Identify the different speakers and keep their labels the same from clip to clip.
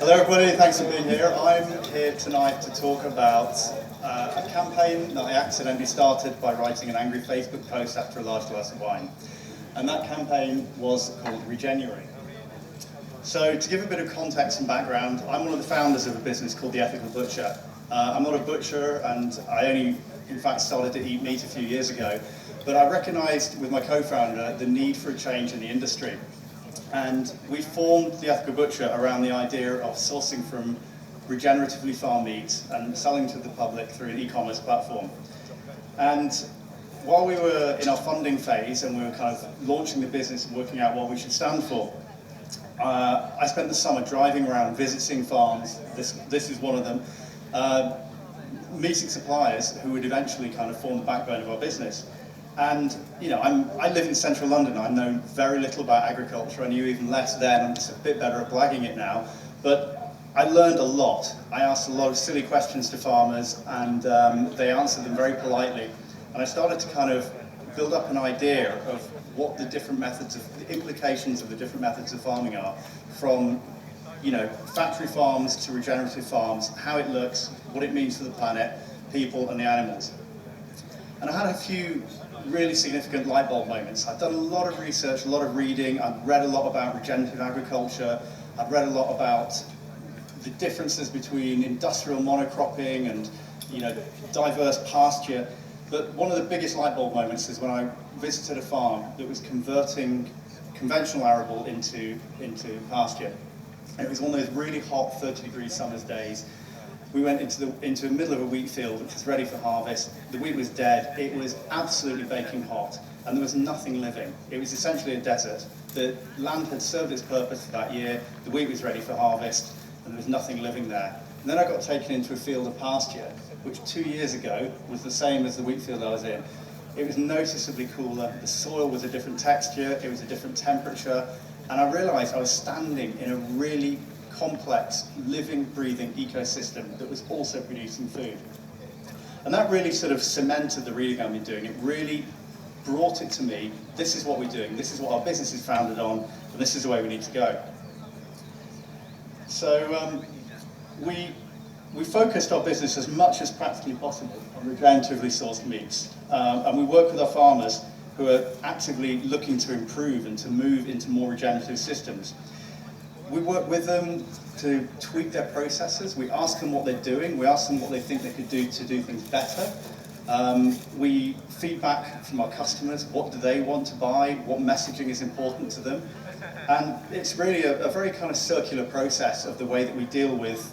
Speaker 1: Hello everybody, thanks for being here. I'm here tonight to talk about a campaign that I accidentally started by writing an angry Facebook post after a large glass of wine. And that campaign was called Regenuary. So to give a bit of context and background, I'm one of the founders of a business called The Ethical Butcher. I'm not a butcher, and I only in fact started to eat meat a few years ago, but I recognised with my co-founder the need for a change in the industry. And we formed The Ethical Butcher around the idea of sourcing from regeneratively farmed meat and selling to the public through an e-commerce platform. And while we were in our funding phase and we were kind of launching the business and working out what we should stand for, I spent the summer driving around visiting farms. This is one of them, meeting suppliers who would eventually kind of form the backbone of our business. And you know, I live in central London. I know very little about agriculture. I knew even less then. I'm just a bit better at blagging it now. But I learned a lot. I asked a lot of silly questions to farmers, and they answered them very politely. And I started to kind of build up an idea of what the different methods of, the implications of the different methods of farming are, from factory farms to regenerative farms, how it looks, what it means for the planet, people and the animals. And I had a few really significant light bulb moments. I've done a lot of research, a lot of reading, I've read a lot about regenerative agriculture, I've read a lot about the differences between industrial monocropping and diverse pasture. But one of the biggest light bulb moments is when I visited a farm that was converting conventional arable into pasture. And it was one of those really hot 30-degree summer's days. We went into the middle of a wheat field which was ready for harvest. The wheat was dead. It was absolutely baking hot, and there was nothing living. It was essentially a desert. The land had served its purpose for that year. The wheat was ready for harvest, and there was nothing living there. And then I got taken into a field of pasture, which 2 years ago was the same as the wheat field I was in. It was noticeably cooler. The soil was a different texture. It was a different temperature, and I realised I was standing in a really complex, living, breathing ecosystem that was also producing food. And that really sort of cemented the reading I've been doing. It really brought it to me, this is what we're doing, this is what our business is founded on, and this is the way we need to go. So we focused our business as much as practically possible on regeneratively sourced meats. And we work with our farmers who are actively looking to improve and to move into more regenerative systems. We work with them to tweak their processes. We ask them what they're doing. We ask them what they think they could do to do things better. We feedback from our customers. What do they want to buy? What messaging is important to them? And it's really a very kind of circular process of the way that we deal with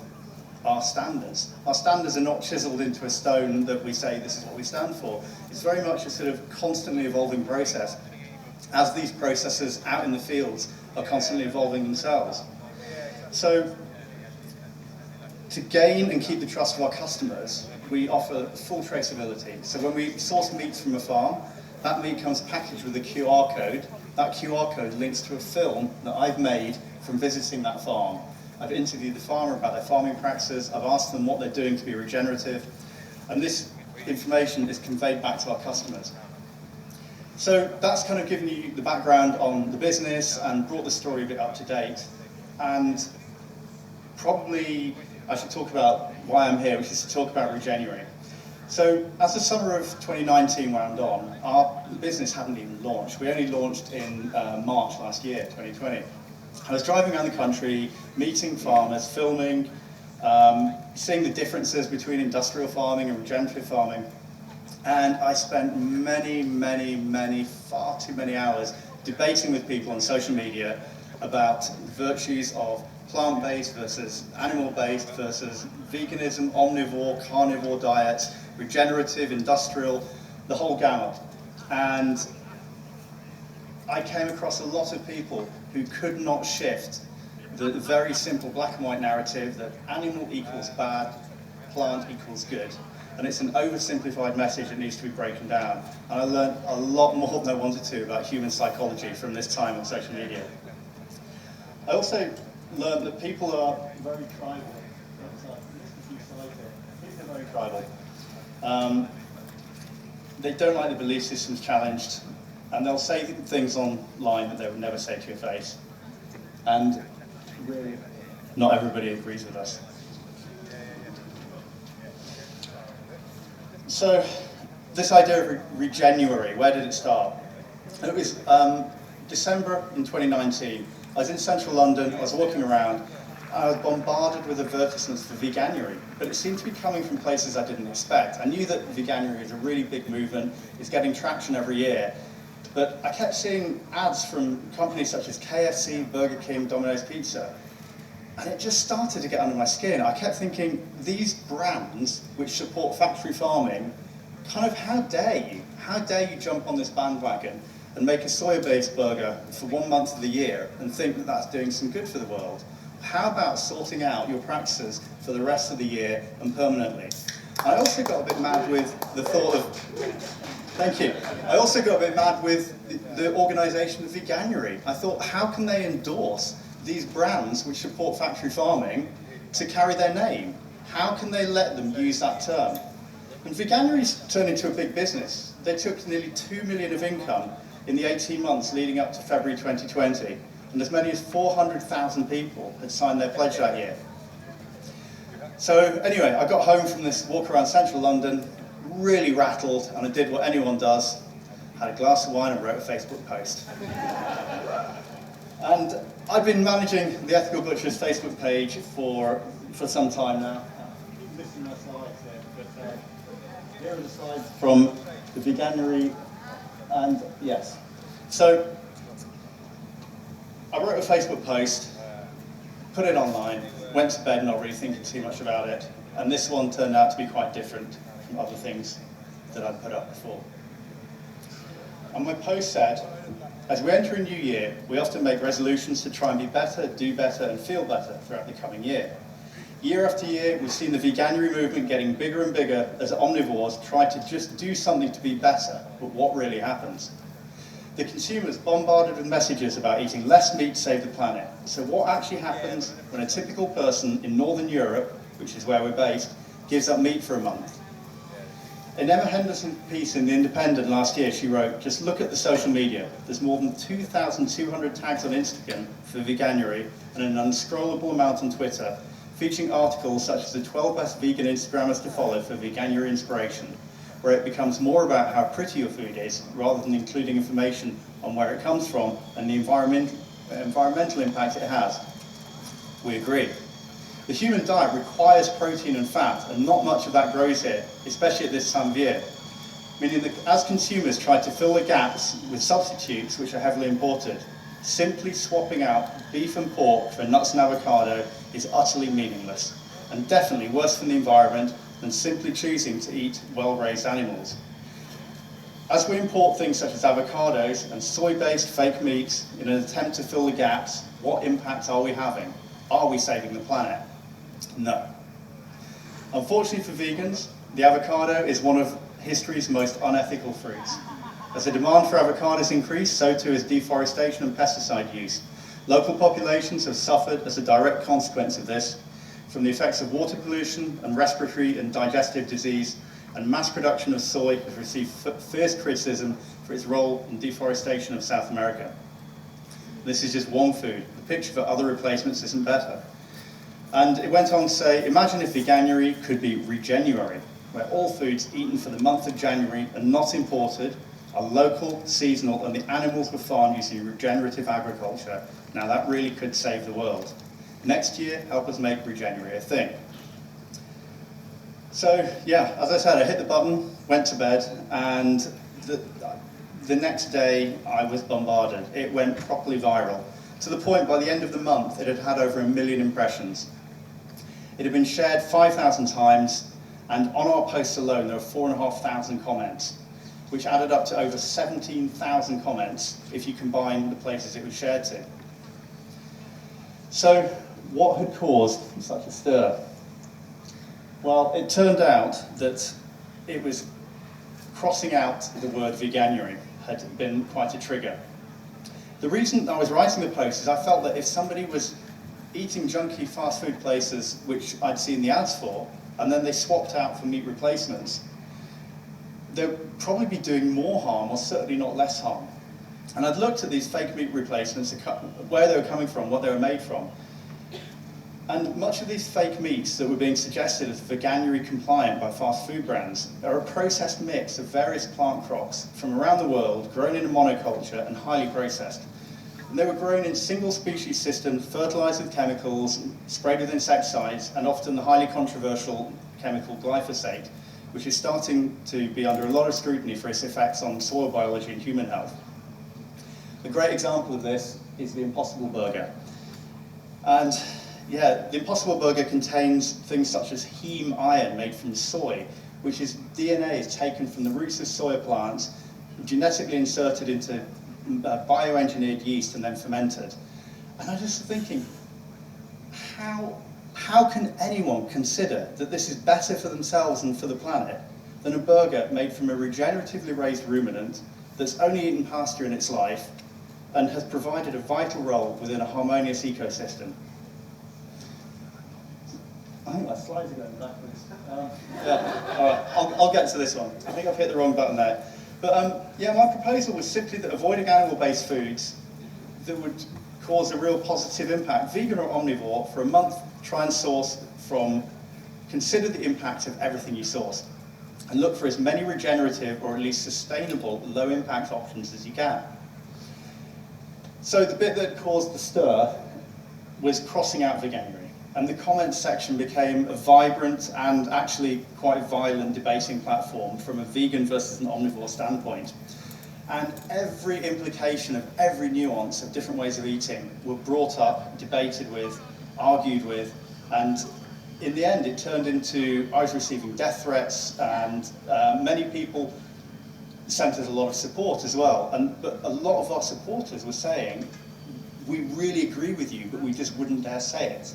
Speaker 1: our standards. Our standards are not chiseled into a stone that we say this is what we stand for. It's very much a sort of constantly evolving process, as these processes out in the fields are constantly evolving themselves. So to gain and keep the trust of our customers, we offer full traceability. So when we source meats from a farm, that meat comes packaged with a QR code. That QR code links to a film that I've made from visiting that farm. I've interviewed the farmer about their farming practices, I've asked them what they're doing to be regenerative, and this information is conveyed back to our customers. So that's kind of given you the background on the business and brought the story a bit up to date. And probably I should talk about why I'm here, which is to talk about Regenuary. So as the summer of 2019 wound on, our business hadn't even launched. We only launched in March last year, 2020. I was driving around the country, meeting farmers, filming, seeing the differences between industrial farming and regenerative farming. And I spent far too many hours debating with people on social media about the virtues of plant-based versus animal-based versus veganism, omnivore, carnivore diets, regenerative, industrial, the whole gamut. And I came across a lot of people who could not shift the very simple black and white narrative that animal equals bad, plant equals good. And it's an oversimplified message that needs to be broken down. And I learned a lot more than I wanted to about human psychology from this time on social media. I also learned that people are very tribal. People are very tribal. They don't like the belief systems challenged, and they'll say things online that they would never say to your face. And really, not everybody agrees with us. So, this idea of Regenuary, where did it start? It was December in 2019. I was in central London, I was walking around, and I was bombarded with advertisements for Veganuary, but it seemed to be coming from places I didn't expect. I knew that Veganuary is a really big movement, it's getting traction every year, but I kept seeing ads from companies such as KFC, Burger King, Domino's Pizza, and it just started to get under my skin. I kept thinking, these brands which support factory farming, kind of how dare you? How dare you jump on this bandwagon and make a soya-based burger for 1 month of the year and think that that's doing some good for the world? How about sorting out your practices for the rest of the year and permanently? I also got a bit mad with the thought of, thank you, I also got a bit mad with the organisation of Veganuary. I thought, how can they endorse these brands which support factory farming to carry their name? How can they let them use that term? And Veganuary's turned into a big business. They took nearly 2 million of income in the 18 months leading up to February 2020, and as many as 400,000 people had signed their pledge that year. So anyway, I got home from this walk around central London, really rattled, and I did what anyone does, had a glass of wine and wrote a Facebook post. And I've been managing the Ethical Butcher's Facebook page for some time now. I'm missing my slides here, but here are the slides from the Veganuary, and yes. So I wrote a Facebook post, put it online, went to bed not really thinking too much about it, and this one turned out to be quite different from other things that I'd put up before. And my post said, as we enter a new year, we often make resolutions to try and be better, do better, and feel better throughout the coming year. Year after year, we've seen the Veganuary movement getting bigger and bigger as omnivores try to just do something to be better, but what really happens? The consumer's bombarded with messages about eating less meat to save the planet. So what actually happens when a typical person in Northern Europe, which is where we're based, gives up meat for a month? In Emma Henderson's piece in The Independent last year, she wrote, just look at the social media. There's more than 2,200 tags on Instagram for Veganuary and an unscrollable amount on Twitter, featuring articles such as the 12 best vegan Instagrammers to follow for Veganuary inspiration, where it becomes more about how pretty your food is, rather than including information on where it comes from and the environmental impact it has. We agree. The human diet requires protein and fat, and not much of that grows here, especially at this time of year. Meaning that as consumers try to fill the gaps with substitutes which are heavily imported, simply swapping out beef and pork for nuts and avocado is utterly meaningless, and definitely worse for the environment than simply choosing to eat well-raised animals. As we import things such as avocados and soy-based fake meats in an attempt to fill the gaps, what impact are we having? Are we saving the planet? No. Unfortunately for vegans, the avocado is one of history's most unethical fruits. As the demand for avocados increased, so too has deforestation and pesticide use. Local populations have suffered as a direct consequence of this, from the effects of water pollution and respiratory and digestive disease, and mass production of soy has received fierce criticism for its role in deforestation of South America. This is just one food. The picture for other replacements isn't better. And it went on to say, imagine if Veganuary could be Regenuary, where all foods eaten for the month of January and not imported are local, seasonal, and the animals were farmed using regenerative agriculture. Now that really could save the world. Next year, help us make Regenuary a thing. So yeah, as I said, I hit the button, went to bed, and the next day I was bombarded. It went properly viral, to the point by the end of the month it had had over 1 million impressions. It had been shared 5,000 times, and on our posts alone there were 4,500 comments, which added up to over 17,000 comments if you combine the places it was shared to. So what had caused such a stir? Well, it turned out that it was crossing out the word Veganuary had been quite a trigger. The reason I was writing the post is I felt that if somebody was eating junky fast food places, which I'd seen the ads for, and then they swapped out for meat replacements, they'd probably be doing more harm, or certainly not less harm. And I'd looked at these fake meat replacements, where they were coming from, what they were made from. And much of these fake meats that were being suggested as Veganuary compliant by fast food brands are a processed mix of various plant crops from around the world, grown in a monoculture and highly processed. And they were grown in single species systems, fertilized with chemicals, sprayed with insecticides, and often the highly controversial chemical glyphosate, which is starting to be under a lot of scrutiny for its effects on soil biology and human health. A great example of this is the Impossible Burger. And yeah, the Impossible Burger contains things such as heme iron made from soy, which is DNA is taken from the roots of soya plants, genetically inserted into bioengineered yeast and then fermented. And I'm just thinking, how can anyone consider that this is better for themselves and for the planet than a burger made from a regeneratively raised ruminant that's only eaten pasture in its life and has provided a vital role within a harmonious ecosystem? I think my slides are going backwards. Yeah, all right, I'll get to this one. I think I've hit the wrong button there. But yeah, my proposal was simply that avoiding animal-based foods that would cause a real positive impact, vegan or omnivore, for a month, try and consider the impact of everything you source, and look for as many regenerative or at least sustainable low-impact options as you can. So the bit that caused the stir was crossing out Veganuary. And the comments section became a vibrant and actually quite violent debating platform from a vegan versus an omnivore standpoint. And every implication of every nuance of different ways of eating were brought up, debated with, argued with, and in the end it turned into I was receiving death threats, and many people sent us a lot of support as well. But a lot of our supporters were saying, we really agree with you, but we just wouldn't dare say it.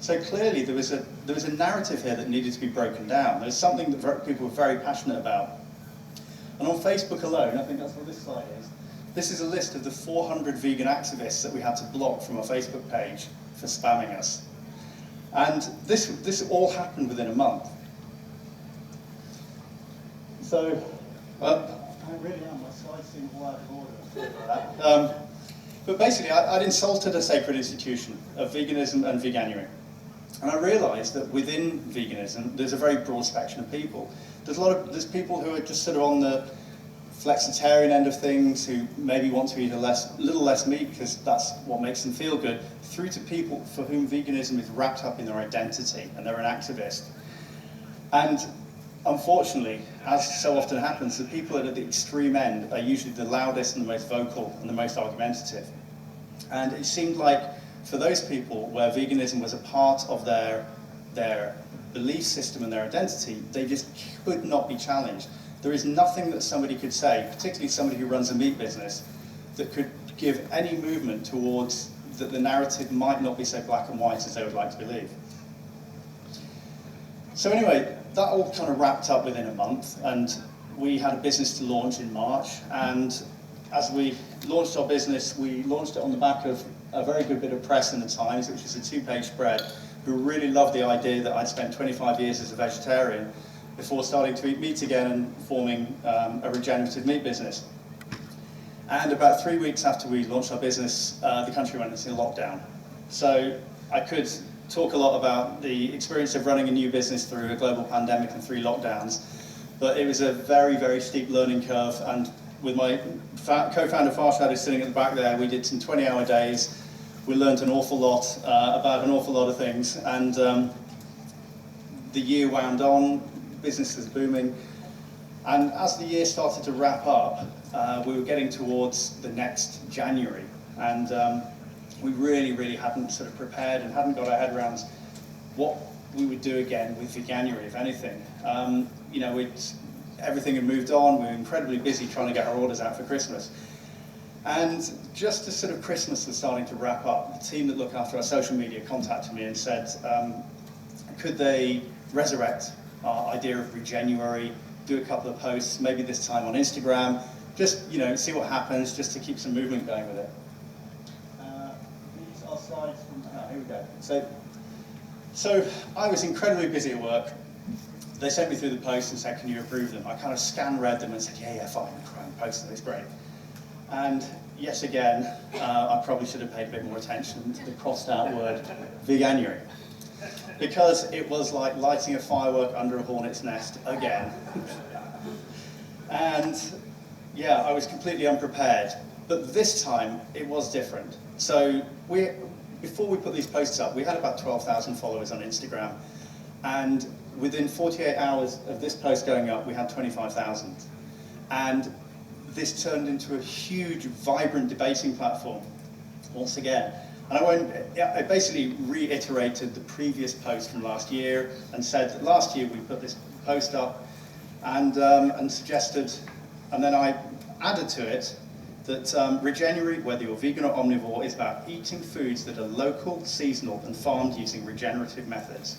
Speaker 1: So clearly there was a narrative here that needed to be broken down. There's something that people were very passionate about. And on Facebook alone, I think that's what this slide is, this is a list of the 400 vegan activists that we had to block from our Facebook page for spamming us. And this all happened within a month. So, I really am, my slides seem all out of order. Sorry about that. But basically, I'd insulted a sacred institution of veganism and Veganuary. And I realised that within veganism, there's a very broad spectrum of people. There's people who are just sort of on the flexitarian end of things, who maybe want to eat a little less meat because that's what makes them feel good, through to people for whom veganism is wrapped up in their identity and they're an activist. And unfortunately, as so often happens, the people at the extreme end are usually the loudest and the most vocal and the most argumentative. And it seemed like for those people where veganism was a part of their belief system and their identity, they just could not be challenged. There is nothing that somebody could say, particularly somebody who runs a meat business, that could give any movement towards that the narrative might not be so black and white as they would like to believe. So anyway, that all kind of wrapped up within a month, and we had a business to launch in March. And as we launched our business, we launched it on the back of a very good bit of press in the Times, which is a 2-page spread, who really loved the idea that I'd spent 25 years as a vegetarian before starting to eat meat again and forming a regenerative meat business. And about 3 weeks after we launched our business, the country went into lockdown. So I could talk a lot about the experience of running a new business through a global pandemic and 3 lockdowns, but it was a very, very steep learning curve. And with my co-founder Farshad, who's sitting at the back there, we did some 20-hour days. We learned an awful lot about an awful lot of things, and the year wound on, business was booming, and as the year started to wrap up, we were getting towards the next January, and we really hadn't sort of prepared and hadn't got our head around what we would do again with Veganuary, if anything. You know, everything had moved on. We were incredibly busy trying to get our orders out for Christmas. And just as sort of Christmas was starting to wrap up, the team that look after our social media contacted me and said, could they resurrect our idea of Regenuary, do a couple of posts, maybe this time on Instagram, just, you know, see what happens, just to keep some movement going with it. These are slides from, here we go. So I was incredibly busy at work. They sent me through the post and said, can you approve them? I kind of scan read them and said, yeah, fine, I'm posting this, great. And yet again, I probably should have paid a bit more attention to the crossed out word Veganuary, because it was like lighting a firework under a hornet's nest again. And yeah, I was completely unprepared, but this time it was different. So before we put these posts up, we had about 12,000 followers on Instagram, and within 48 hours of this post going up, we had 25,000. And this turned into a huge, vibrant debating platform once again. And I basically reiterated the previous post from last year and said that last year we put this post up and suggested, and then I added to it that Regenuary, whether you're vegan or omnivore, is about eating foods that are local, seasonal, and farmed using regenerative methods.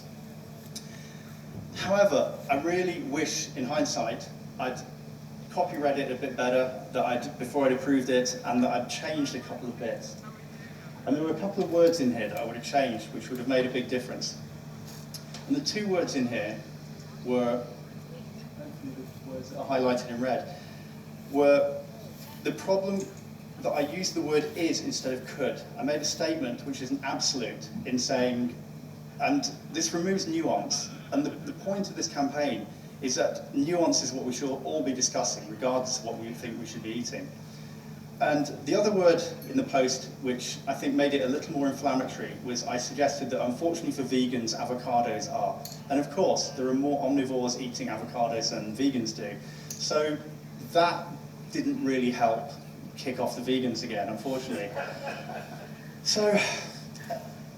Speaker 1: However, I really wish, in hindsight, I'd copyread it a bit better before I'd approved it, and that I'd changed a couple of bits. And there were a couple of words in here that I would have changed, which would have made a big difference. And the two words in here were, the words that are highlighted in red, were the problem that I used the word is instead of could. I made a statement which is an absolute in saying, and this removes nuance. And the point of this campaign is that nuance is what we should all be discussing, regardless of what we think we should be eating. And the other word in the post, which I think made it a little more inflammatory, was I suggested that unfortunately for vegans, avocados are. And of course, there are more omnivores eating avocados than vegans do. So that didn't really help kick off the vegans again, unfortunately. So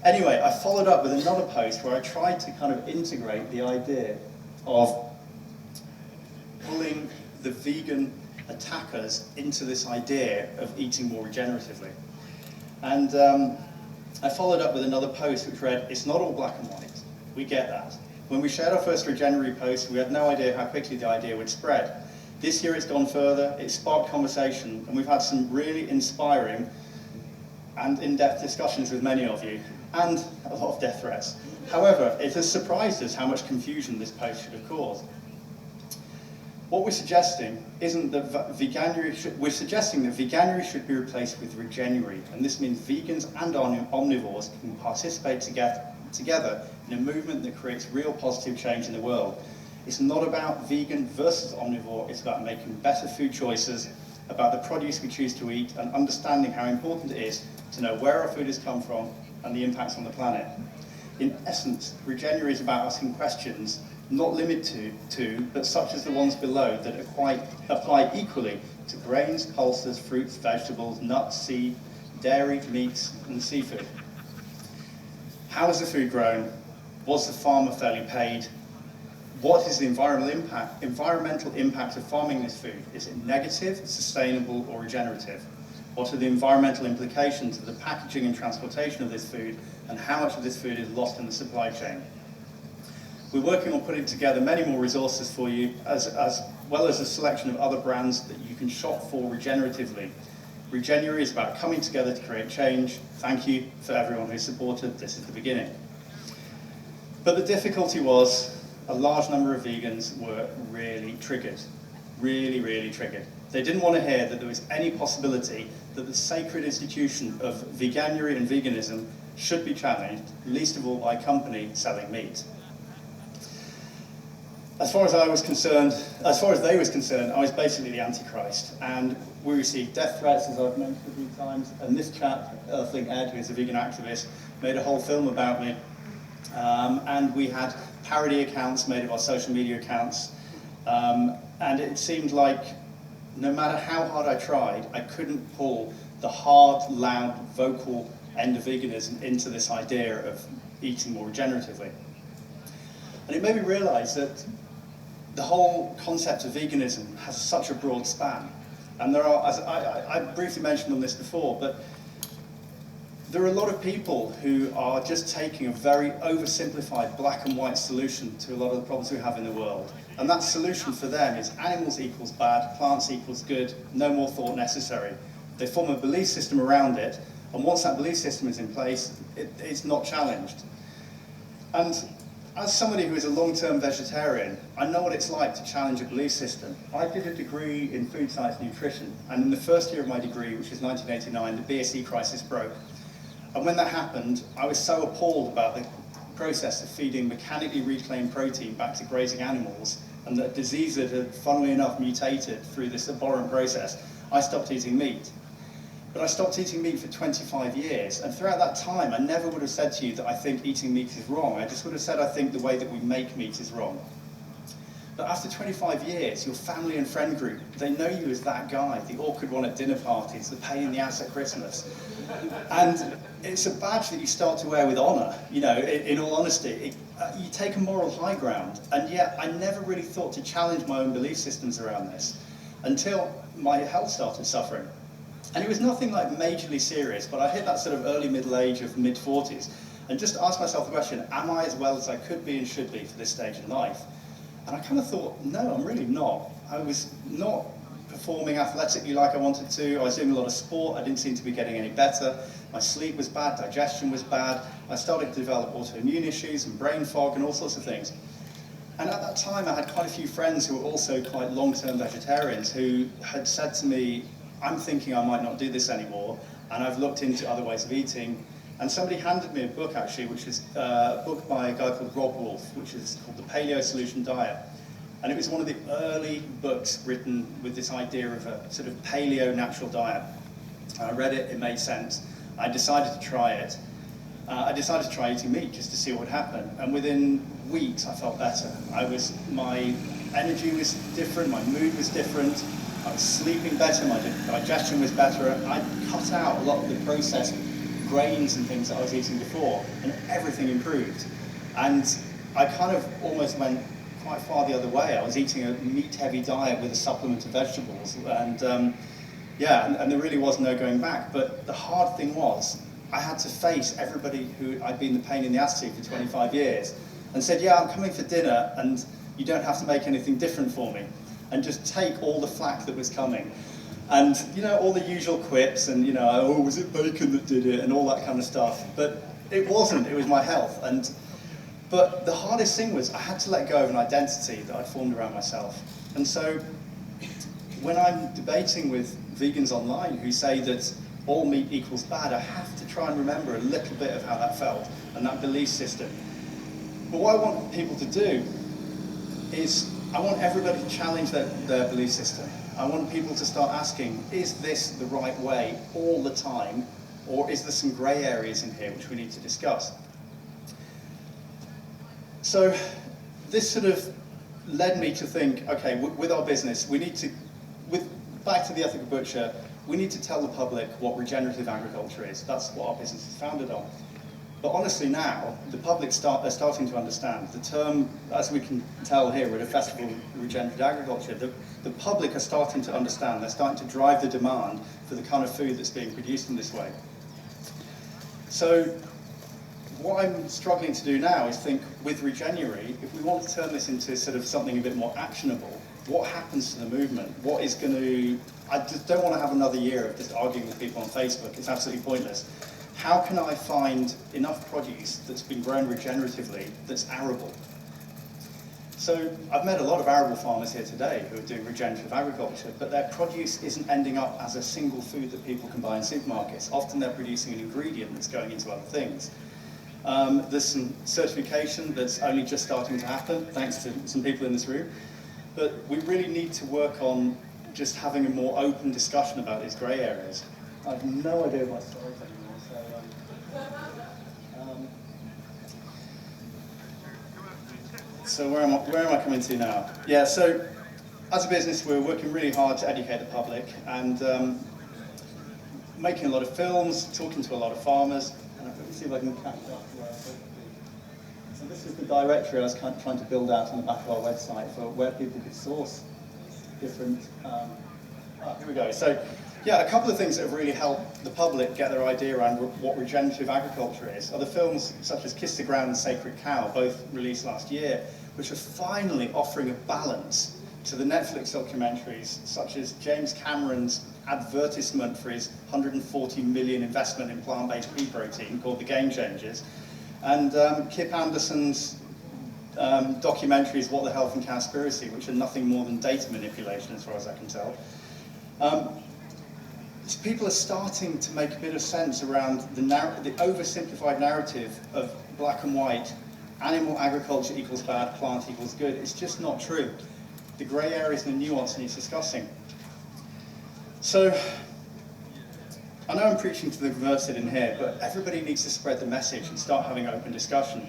Speaker 1: anyway, I followed up with another post where I tried to kind of integrate the idea of pulling the vegan attackers into this idea of eating more regeneratively. And I followed up with another post which read, it's not all black and white, we get that. When we shared our first Regenuary post, we had no idea how quickly the idea would spread. This year it's gone further, it's sparked conversation, and we've had some really inspiring and in-depth discussions with many of you, and a lot of death threats. However, it has surprised us how much confusion this post should have caused. What we're suggesting isn't that we're suggesting that Veganuary should be replaced with Regenuary, and this means vegans and omnivores can participate together in a movement that creates real positive change in the world. It's not about vegan versus omnivore, it's about making better food choices, about the produce we choose to eat, and understanding how important it is to know where our food has come from and the impacts on the planet. In essence, Regenuary is about asking questions not limited to, but such as the ones below that apply equally to grains, pulses, fruits, vegetables, nuts, seed, dairy, meats, and seafood. How is the food grown? Was the farmer fairly paid? What is the environmental impact of farming this food? Is it negative, sustainable, or regenerative? What are the environmental implications of the packaging and transportation of this food, and how much of this food is lost in the supply chain? We're working on putting together many more resources for you, as well as a selection of other brands that you can shop for regeneratively. Regenuary is about coming together to create change. Thank you for everyone who supported. This is the beginning. But the difficulty was a large number of vegans were really triggered, really triggered. They didn't want to hear that there was any possibility that the sacred institution of Veganuary and veganism should be challenged, least of all by a company selling meat. As far as they was concerned, I was basically the Antichrist, and we received death threats, as I've mentioned a few times, and this chap, Earthling Ed, who's a vegan activist, made a whole film about me, and we had parody accounts made of our social media accounts, and it seemed like no matter how hard I tried, I couldn't pull the hard, loud, vocal end of veganism into this idea of eating more regeneratively. And it made me realise that the whole concept of veganism has such a broad span. And there are, as I briefly mentioned on this before, but there are a lot of people who are just taking a very oversimplified black and white solution to a lot of the problems we have in the world. And that solution for them is animals equals bad, plants equals good, no more thought necessary. They form a belief system around it, and once that belief system is in place, it's not challenged. And as somebody who is a long-term vegetarian, I know what it's like to challenge a belief system. I did a degree in food science and nutrition, and in the first year of my degree, which was 1989, the BSE crisis broke. And when that happened, I was so appalled about the process of feeding mechanically reclaimed protein back to grazing animals, and that disease that had, funnily enough, mutated through this abhorrent process, I stopped eating meat. But I stopped eating meat for 25 years, and throughout that time, I never would have said to you that I think eating meat is wrong. I just would have said I think the way that we make meat is wrong. But after 25 years, your family and friend group, they know you as that guy, the awkward one at dinner parties, the pain in the ass at Christmas. And it's a badge that you start to wear with honour, you know, in all honesty. You take a moral high ground, and yet I never really thought to challenge my own belief systems around this until my health started suffering. And it was nothing like majorly serious, but I hit that sort of early middle age of mid-40s and just asked myself the question, am I as well as I could be and should be for this stage in life? And I kind of thought, no, I'm really not. I was not performing athletically like I wanted to. I was doing a lot of sport. I didn't seem to be getting any better. My sleep was bad, digestion was bad. I started to develop autoimmune issues and brain fog and all sorts of things. And at that time, I had quite a few friends who were also quite long-term vegetarians who had said to me, I'm thinking I might not do this anymore, and I've looked into other ways of eating. And somebody handed me a book, actually, which is a book by a guy called Rob Wolf, which is called The Paleo Solution Diet. And it was one of the early books written with this idea of a sort of paleo natural diet. And I read it, it made sense. I decided to try it. I decided to try eating meat just to see what would happen. And within weeks, I felt better. My energy was different, my mood was different. I was sleeping better, my digestion was better. I cut out a lot of the processed grains and things that I was eating before, and everything improved. And I kind of almost went quite far the other way. I was eating a meat-heavy diet with a supplement of vegetables, and and there really was no going back. But the hard thing was, I had to face everybody who I'd been the pain in the ass to for 25 years, and said, yeah, I'm coming for dinner, and you don't have to make anything different for me. And just take all the flack that was coming. And, you know, all the usual quips and, you know, oh, was it bacon that did it and all that kind of stuff. But it wasn't, it was my health. But the hardest thing was I had to let go of an identity that I'd formed around myself. And so when I'm debating with vegans online who say that all meat equals bad, I have to try and remember a little bit of how that felt and that belief system. But what I want people to do is I want everybody to challenge their belief system. I want people to start asking, is this the right way all the time, or is there some grey areas in here which we need to discuss? So this sort of led me to think, okay, with our business, we need to, back to the ethical butcher, we need to tell the public what regenerative agriculture is. That's what our business is founded on. But honestly now, the public are starting to understand. The term, as we can tell here, we're at a festival of regenerative agriculture, the public are starting to understand. They're starting to drive the demand for the kind of food that's being produced in this way. So what I'm struggling to do now is think, with Regenuary, if we want to turn this into sort of something a bit more actionable, what happens to the movement? What is going to... I just don't want to have another year of just arguing with people on Facebook. It's absolutely pointless. How can I find enough produce that's been grown regeneratively that's arable? So I've met a lot of arable farmers here today who are doing regenerative agriculture, but their produce isn't ending up as a single food that people can buy in supermarkets. Often they're producing an ingredient that's going into other things. There's some certification that's only just starting to happen, thanks to some people in this room. But we really need to work on just having a more open discussion about these grey areas. I have no idea what my slides anymore. So where am I coming to now? Yeah, so as a business, we're working really hard to educate the public and making a lot of films, talking to a lot of farmers. And let me see if I can catch up to where I should be. So this is the directory I was kind of trying to build out on the back of our website for where people could source different... here we go. So yeah, a couple of things that have really helped the public get their idea around what regenerative agriculture is are the films such as Kiss the Ground and Sacred Cow, both released last year, which are finally offering a balance to the Netflix documentaries such as James Cameron's advertisement for his 140 million investment in plant-based pea protein called The Game Changers, and Kip Anderson's documentaries, What the Hell and Cowspiracy, which are nothing more than data manipulation as far as I can tell. People are starting to make a bit of sense around the oversimplified narrative of black and white, animal agriculture equals bad, plant equals good. It's just not true. The grey areas and the nuance needs discussing. So, I know I'm preaching to the converted in here, but everybody needs to spread the message and start having open discussion.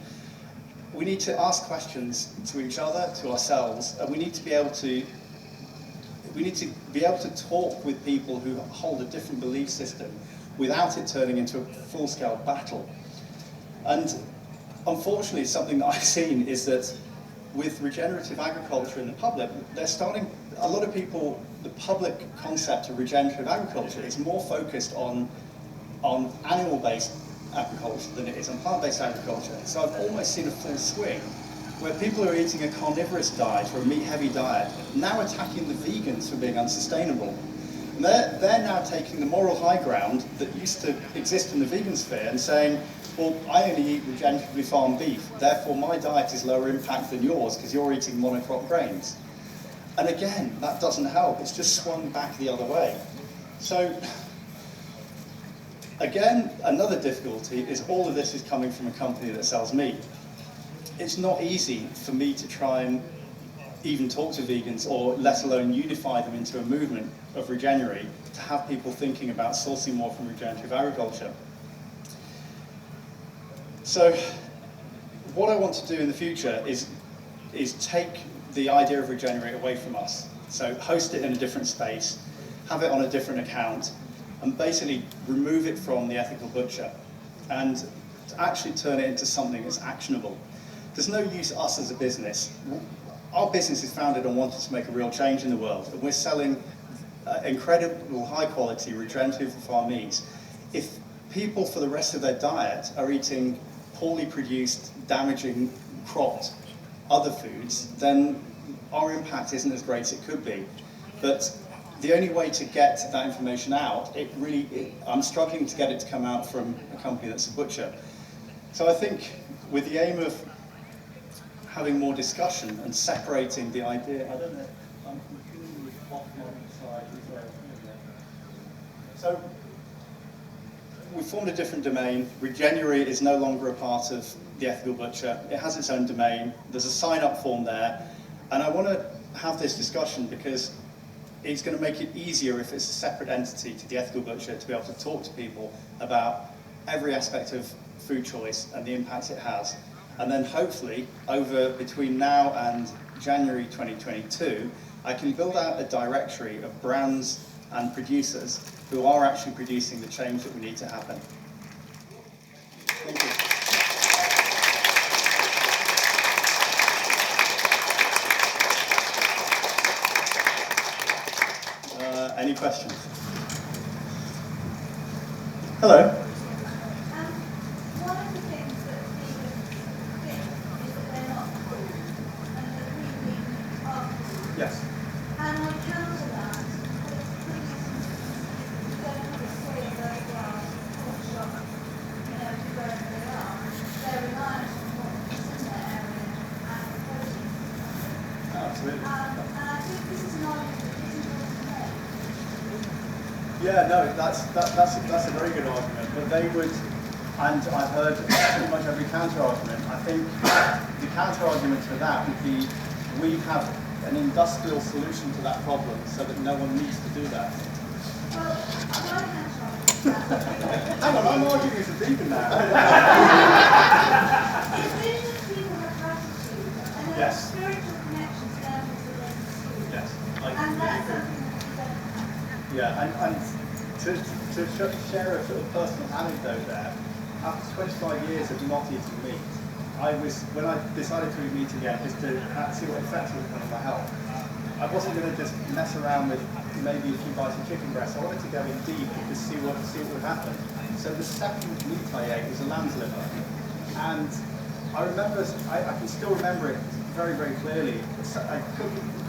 Speaker 1: We need to ask questions to each other, to ourselves, and we need to be able to talk with people who hold a different belief system without it turning into a full-scale battle. And unfortunately, something that I've seen is that with regenerative agriculture in the public, a lot of people, the public concept of regenerative agriculture is more focused on animal-based agriculture than it is on plant-based agriculture. So I've almost seen a full swing where people are eating a carnivorous diet or a meat-heavy diet, now attacking the vegans for being unsustainable. And they're now taking the moral high ground that used to exist in the vegan sphere and saying, well, I only eat regeneratively farmed beef, therefore my diet is lower impact than yours because you're eating monocrop grains. And again, that doesn't help, it's just swung back the other way. So, again, another difficulty is all of this is coming from a company that sells meat. It's not easy for me to try and even talk to vegans, or let alone unify them into a movement of Regenuary, to have people thinking about sourcing more from regenerative agriculture. So what I want to do in the future is take the idea of Regenuary away from us. So host it in a different space, have it on a different account, and basically remove it from the ethical butcher, and to actually turn it into something that's actionable. There's no use us as a business. Our business is founded on wanting to make a real change in the world, and we're selling incredible high quality regenerative farm meats. If people for the rest of their diet are eating poorly produced, damaging, cropped other foods, then our impact isn't as great as it could be. But the only way to get that information out, I'm struggling to get it to come out from a company that's a butcher. So I think with the aim of having more discussion and separating the idea, I don't know, I'm confused with the bottom on the side. So we formed a different domain. Regenuary is no longer a part of the Ethical Butcher. It has its own domain. There's a sign-up form there. And I want to have this discussion because it's going to make it easier if it's a separate entity to the Ethical Butcher to be able to talk to people about every aspect of food choice and the impact it has. And then hopefully, between now and January 2022, I can build out a directory of brands and producers who are actually producing the change that we need to happen. Thank you. Any questions? Hello. Yes.
Speaker 2: And I counter that with don't have a soy very well, pork shop, to go where they are. They're reliant on what's in their area and the protein.
Speaker 1: Absolutely.
Speaker 2: And I think this is an argument that isn't well made.
Speaker 1: Yeah, no, that's a very good argument. But they would, and I've heard pretty much every counter argument. I think the counter argument to that would be we have an industrial solution to that problem so that no one needs to do that.
Speaker 2: Well, my counter argument.
Speaker 1: Hang on, I'm arguing as a vegan now.
Speaker 2: It's vision people have gratitude and there are spiritual connections down to their food.
Speaker 1: Yes.
Speaker 2: And that's something that we don't have.
Speaker 1: Yeah, and to share a sort of personal anecdote there, after 25 years of not eating meat, when I decided to eat meat again, just to see what effects it would have on my health, I wasn't going to just mess around with maybe a few bites of chicken breast. I wanted to go in deep and just see what would happen. So the second meat I ate was a lamb's liver, and I can still remember it very, very clearly. I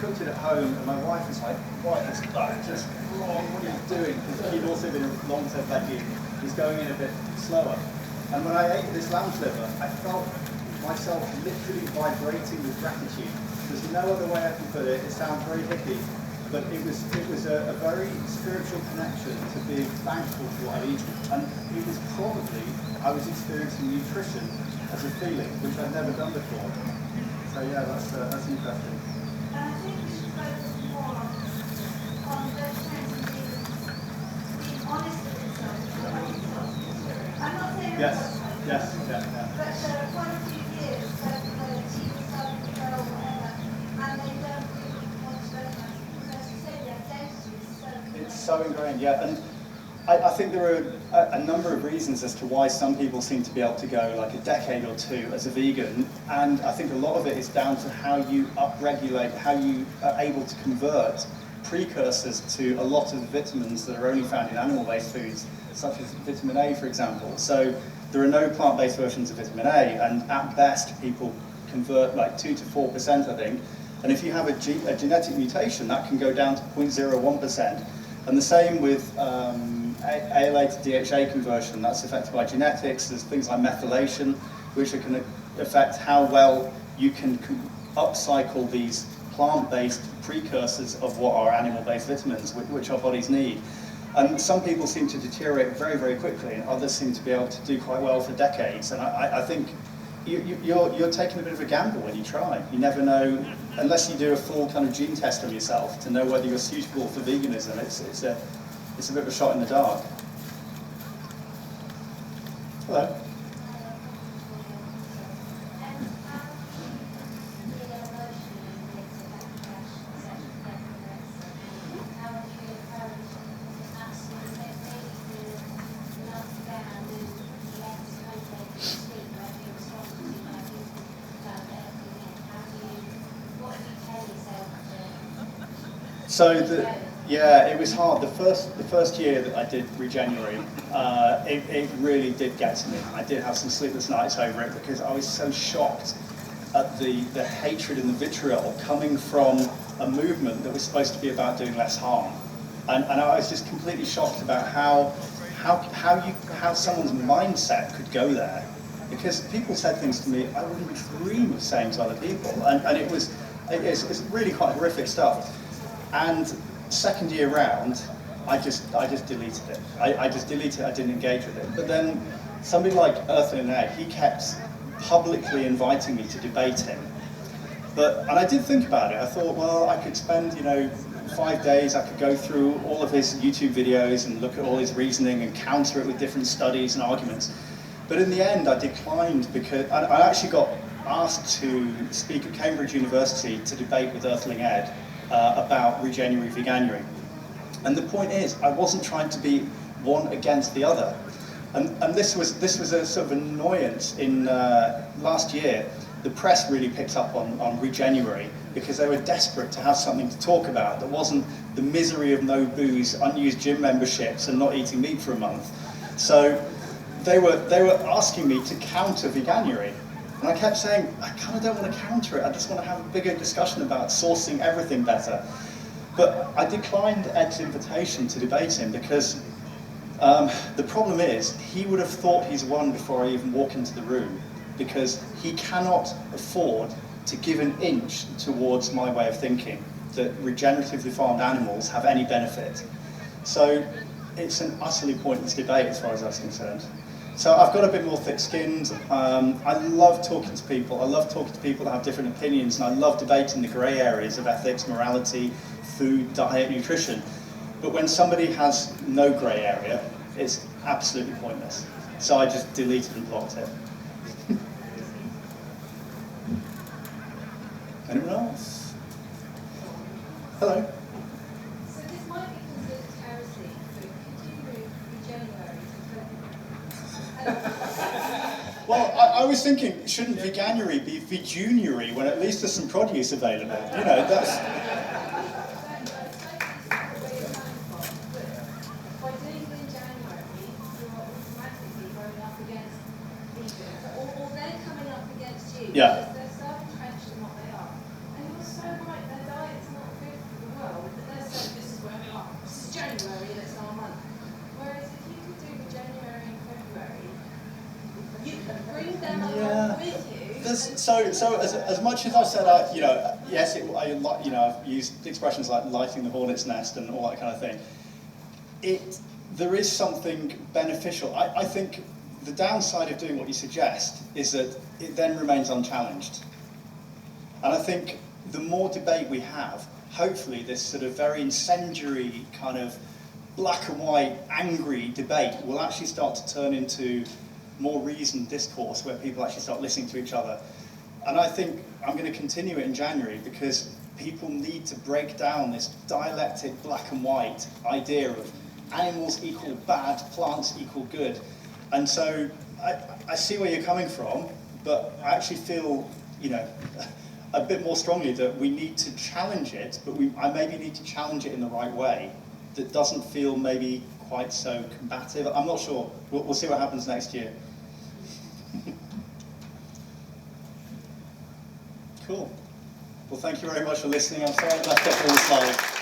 Speaker 1: cooked it at home, and my wife was like, "What is that? Just wrong? What are you doing?" Because he'd also been a long-term veggie, was going in a bit slower. And when I ate this lamb's liver, I felt myself literally vibrating with gratitude. There's no other way I can put it. It sounds very hippie, but it was a very spiritual connection to being thankful for what I eat. And it was probably, I was experiencing nutrition as a feeling, which I'd never done before. So yeah, that's interesting.
Speaker 2: And I think we should focus more on vegetarians and vegans being honest with themselves about themselves. I'm not saying
Speaker 1: Yes,
Speaker 2: everyone's
Speaker 1: yes, yeah, yeah.
Speaker 2: but there are quite a few years that the people started to go or whatever, and they don't really want to recognize it because, as you say, the identity is so
Speaker 1: It's so ingrained, yeah. And I think there are a number of reasons as to why some people seem to be able to go like a decade or two as a vegan, and I think a lot of it is down to how you upregulate, how you are able to convert precursors to a lot of the vitamins that are only found in animal-based foods, such as vitamin A, for example. So there are no plant-based versions of vitamin A, and at best people convert like 2 to 4%, I think. And if you have a genetic mutation, that can go down to 0.01%. And the same with ALA to DHA conversion, that's affected by genetics. There's things like methylation, which can affect how well you can upcycle these plant-based precursors of what are animal-based vitamins, which our bodies need. And some people seem to deteriorate very, very quickly, and others seem to be able to do quite well for decades. And I think you're taking a bit of a gamble when you try. You never know, unless you do a full kind of gene test on yourself to know whether you're suitable for veganism. It's a bit of a shot in the dark. Hello. So it was hard. The first year that I did Regenuary, it really did get to me. I did have some sleepless nights over it because I was so shocked at the hatred and the vitriol coming from a movement that was supposed to be about doing less harm. And I was just completely shocked about how someone's mindset could go there. Because people said things to me I wouldn't dream of saying to other people, and it's really quite horrific stuff. And second year round, I just deleted it. I just deleted it. I didn't engage with it. But then somebody like Earthling Ed, he kept publicly inviting me to debate him. And I did think about it. I thought, well, I could spend 5 days. I could go through all of his YouTube videos and look at all his reasoning and counter it with different studies and arguments. But in the end, I declined because I actually got asked to speak at Cambridge University to debate with Earthling Ed about Regenuary, Veganuary. And the point is, I wasn't trying to be one against the other. And this was a sort of annoyance in last year. The press really picked up on Regenuary because they were desperate to have something to talk about that wasn't the misery of no booze, unused gym memberships, and not eating meat for a month. So they were asking me to counter Veganuary. And I kept saying, I kind of don't want to counter it, I just want to have a bigger discussion about sourcing everything better. But I declined Ed's invitation to debate him because the problem is, he would have thought he's won before I even walk into the room, because he cannot afford to give an inch towards my way of thinking, that regeneratively farmed animals have any benefit. So it's an utterly pointless debate as far as that's concerned. So I've got a bit more thick-skinned. I love talking to people. I love talking to people that have different opinions, and I love debating the grey areas of ethics, morality, food, diet, nutrition. But when somebody has no grey area, it's absolutely pointless. So I just deleted and blocked it. Anyone else? Hello.
Speaker 3: So this might be considered heresy, but could you move Regenuary to
Speaker 1: Well, I was thinking, shouldn't Veganuary be Vegenuary when at least there's some produce available? That's...
Speaker 3: By doing it in January, you're automatically going up against vegans, or they're coming up against you,
Speaker 1: Yeah.
Speaker 3: because they're so entrenched in what they are. And you're so right, their diet's not good for the world, but they're saying this is where we are. This is January and it's our month. Whereas if you could do January and February, you can bring them along with you.
Speaker 1: as much as I said, yes, I've used expressions like lighting the hornet's nest and all that kind of thing. There is something beneficial. I think the downside of doing what you suggest is that it then remains unchallenged. And I think the more debate we have, hopefully this sort of very incendiary kind of black and white, angry debate will actually start to turn into more reasoned discourse where people actually start listening to each other. And I think I'm going to continue it in January because people need to break down this dialectic black and white idea of animals equal bad, plants equal good. And so I see where you're coming from, but I actually feel, a bit more strongly that we need to challenge it, but I maybe need to challenge it in the right way that doesn't feel maybe quite so combative. I'm not sure. We'll see what happens next year. Cool. Well, thank you very much for listening. I'm sorry I left up all the slides.